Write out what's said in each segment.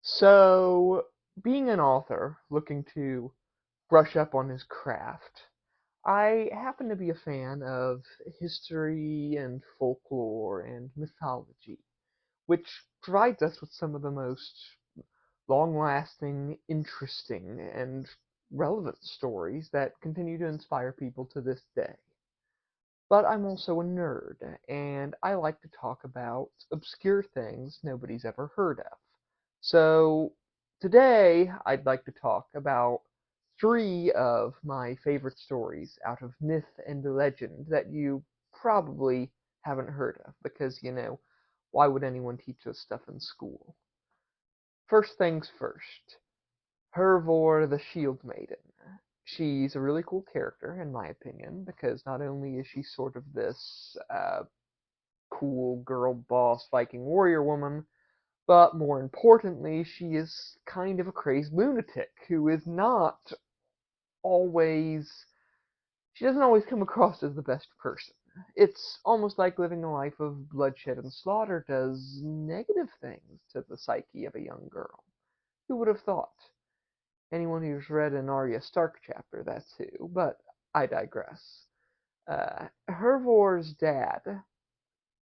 So, being an author looking to brush up on his craft, I happen to be a fan of history and folklore and mythology, which provides us with some of the most long-lasting, interesting, and relevant stories that continue to inspire people to this day. But I'm also a nerd, and I like to talk about obscure things nobody's ever heard of. So today I'd like to talk about three of my favorite stories out of myth and legend that you probably haven't heard of, because, why would anyone teach this stuff in school? First things first, Hervor the Shield Maiden. She's a really cool character, in my opinion, because not only is she sort of this cool girl boss Viking warrior woman, but more importantly, she is kind of a crazed lunatic who is not always. She doesn't always come across as the best person. It's almost like living a life of bloodshed and slaughter does negative things to the psyche of a young girl. Who would have thought? Anyone who's read an Arya Stark chapter, that's who, but I digress. Hervor's dad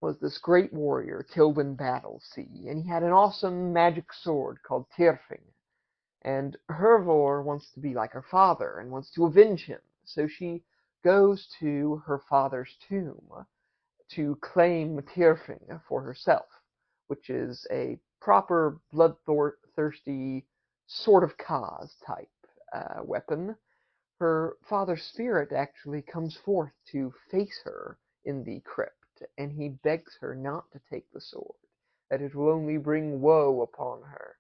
was this great warrior killed in battle, see, and he had an awesome magic sword called Tyrfing. And Hervor wants to be like her father and wants to avenge him, so she goes to her father's tomb to claim Tyrfing for herself, which is a proper bloodthirsty sort of cause type weapon. Her father's spirit actually comes forth to face her in the crypt, and he begs her not to take the sword, that it will only bring woe upon her.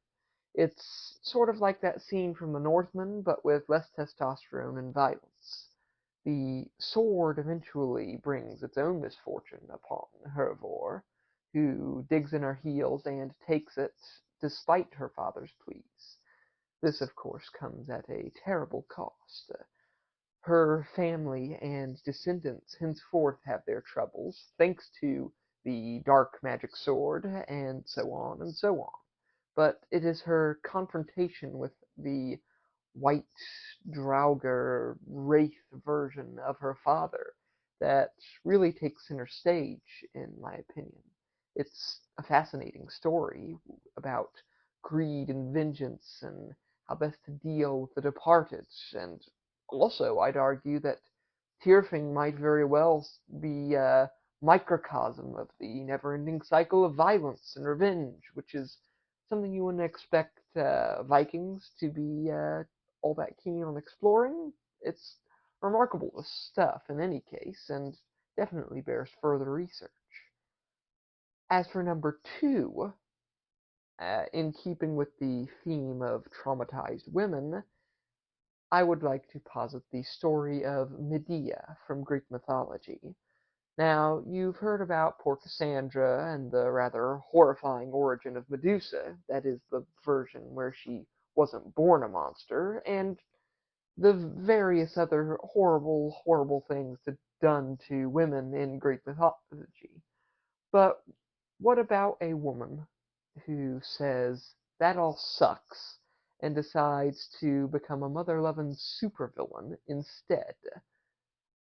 It's sort of like that scene from The Northman, but with less testosterone and violence. The sword eventually brings its own misfortune upon Hervor, who digs in her heels and takes it despite her father's pleas. This, of course, comes at a terrible cost. Her family and descendants henceforth have their troubles, thanks to the dark magic sword, and so on and so on. But it is her confrontation with the white Draugr wraith version of her father that really takes center stage, in my opinion. It's a fascinating story about greed and vengeance and how best to deal with the departed, and also I'd argue that Tyrfing might very well be a microcosm of the never-ending cycle of violence and revenge, which is something you wouldn't expect Vikings to be all that keen on exploring. It's remarkable stuff in any case, and definitely bears further research. As for number two, in keeping with the theme of traumatized women, I would like to posit the story of Medea from Greek mythology. Now, you've heard about poor Cassandra and the rather horrifying origin of Medusa, that is, the version where she wasn't born a monster, and the various other horrible, horrible things done to women in Greek mythology. But what about a woman who says that all sucks and decides to become a mother-loving supervillain instead?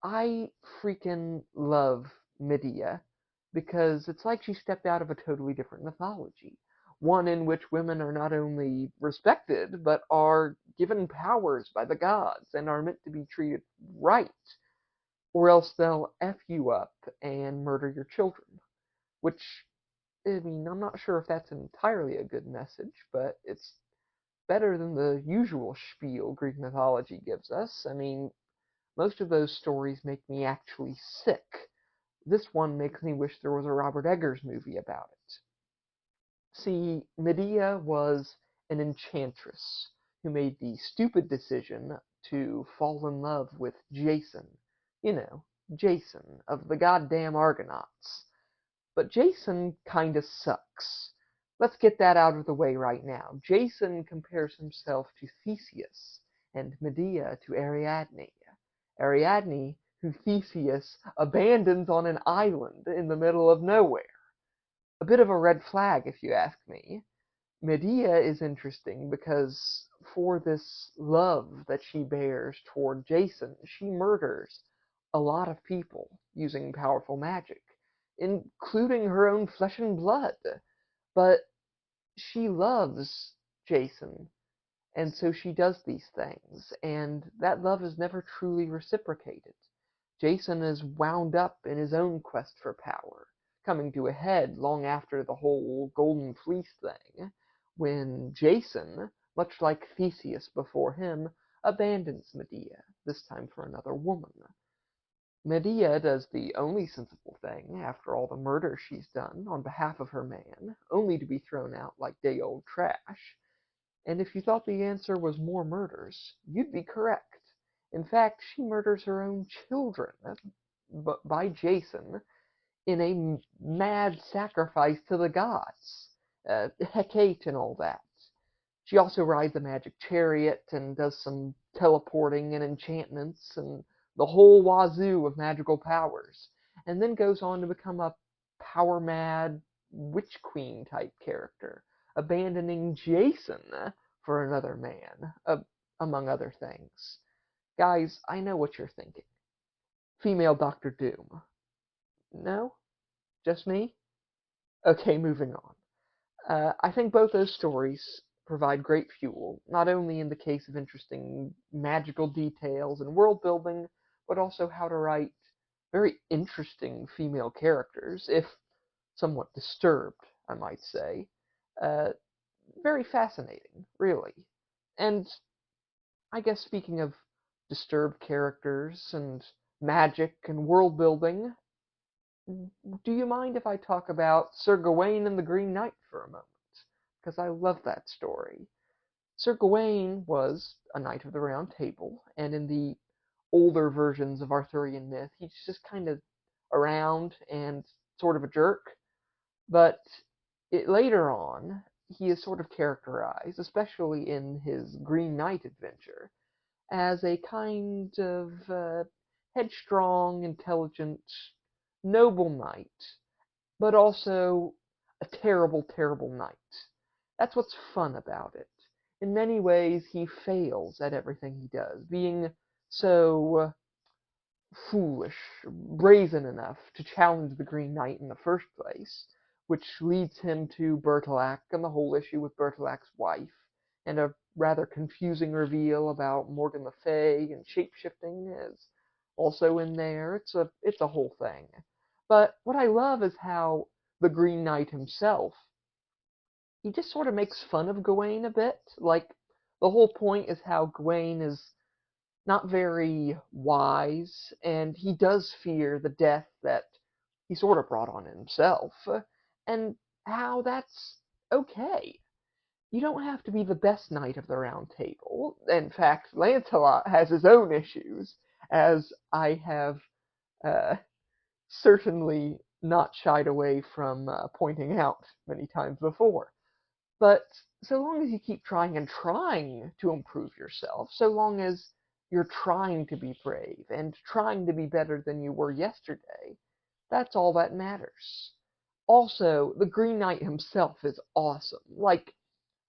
I freaking love Medea because it's like she stepped out of a totally different mythology. One in which women are not only respected, but are given powers by the gods and are meant to be treated right, or else they'll F you up and murder your children. Which, I mean, I'm not sure if that's entirely a good message, but it's better than the usual spiel Greek mythology gives us. I mean, most of those stories make me actually sick. This one makes me wish there was a Robert Eggers movie about it. See, Medea was an enchantress who made the stupid decision to fall in love with Jason. You know, Jason of the goddamn Argonauts. But Jason kinda sucks. Let's get that out of the way right now. Jason compares himself to Theseus, and Medea to Ariadne. Ariadne, who Theseus abandons on an island in the middle of nowhere. A bit of a red flag, if you ask me. Medea is interesting because for this love that she bears toward Jason, she murders a lot of people using powerful magic, including her own flesh and blood. But she loves Jason, and so she does these things, and that love is never truly reciprocated. Jason is wound up in his own quest for power, coming to a head long after the whole Golden Fleece thing, when Jason, much like Theseus before him, abandons Medea, this time for another woman. Medea does the only sensible thing after all the murder she's done on behalf of her man, only to be thrown out like day-old trash. And if you thought the answer was more murders, you'd be correct. In fact, she murders her own children by Jason in a mad sacrifice to the gods, Hecate and all that. She also rides a magic chariot and does some teleporting and enchantments and the whole wazoo of magical powers, and then goes on to become a power mad witch queen type character, abandoning Jason for another man, among other things. Guys, I know what you're thinking. Female Doctor Doom. No? Just me? Okay, moving on. I think both those stories provide great fuel, not only in the case of interesting magical details and world building, but also how to write very interesting female characters, if somewhat disturbed, I might say. Uh, Very fascinating, really. And I guess speaking of disturbed characters and magic and world building, do you mind if I talk about Sir Gawain and the Green Knight for a moment? Because I love that story. Sir Gawain was a knight of the Round Table, and in the older versions of Arthurian myth, he's just kind of around and sort of a jerk. But later on, he is sort of characterized, especially in his Green Knight adventure, as a kind of headstrong, intelligent, noble knight, but also a terrible, terrible knight. That's what's fun about it. In many ways, he fails at everything he does, being so foolish, brazen enough to challenge the Green Knight in the first place, which leads him to Bertilac and the whole issue with Bertilac's wife, and a rather confusing reveal about Morgan Le Fay and shapeshifting is also in there. It's a whole thing. But what I love is how the Green Knight himself, he just sort of makes fun of Gawain a bit. Like, the whole point is how Gawain is not very wise, and he does fear the death that he sort of brought on himself, and how that's okay. You don't have to be the best knight of the Round Table. In fact, Lancelot has his own issues, as I have uh, certainly not shied away from pointing out many times before. But so long as you keep trying and trying to improve yourself, so long as you're trying to be brave and trying to be better than you were yesterday, that's all that matters. Also, the Green Knight himself is awesome, like,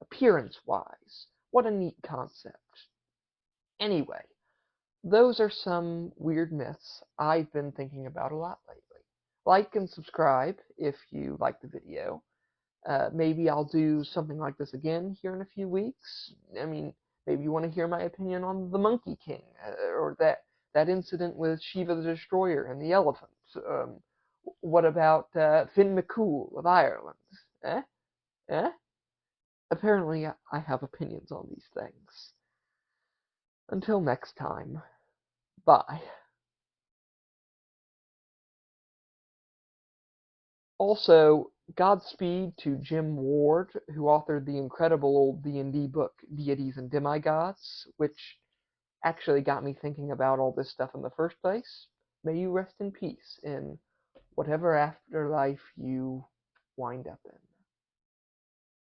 appearance-wise. What a neat concept. Anyway, those are some weird myths I've been thinking about a lot lately. Like and subscribe if you like the video. Maybe I'll do something like this again here in a few weeks. I mean, maybe you want to hear my opinion on the Monkey King, or that incident with Shiva the Destroyer and the elephant. What about Finn McCool of Ireland? Eh? Eh? Apparently, I have opinions on these things. Until next time, bye. Also, Godspeed to Jim Ward, who authored the incredible old D&D book, Deities and Demigods, which actually got me thinking about all this stuff in the first place. May you rest in peace in whatever afterlife you wind up in.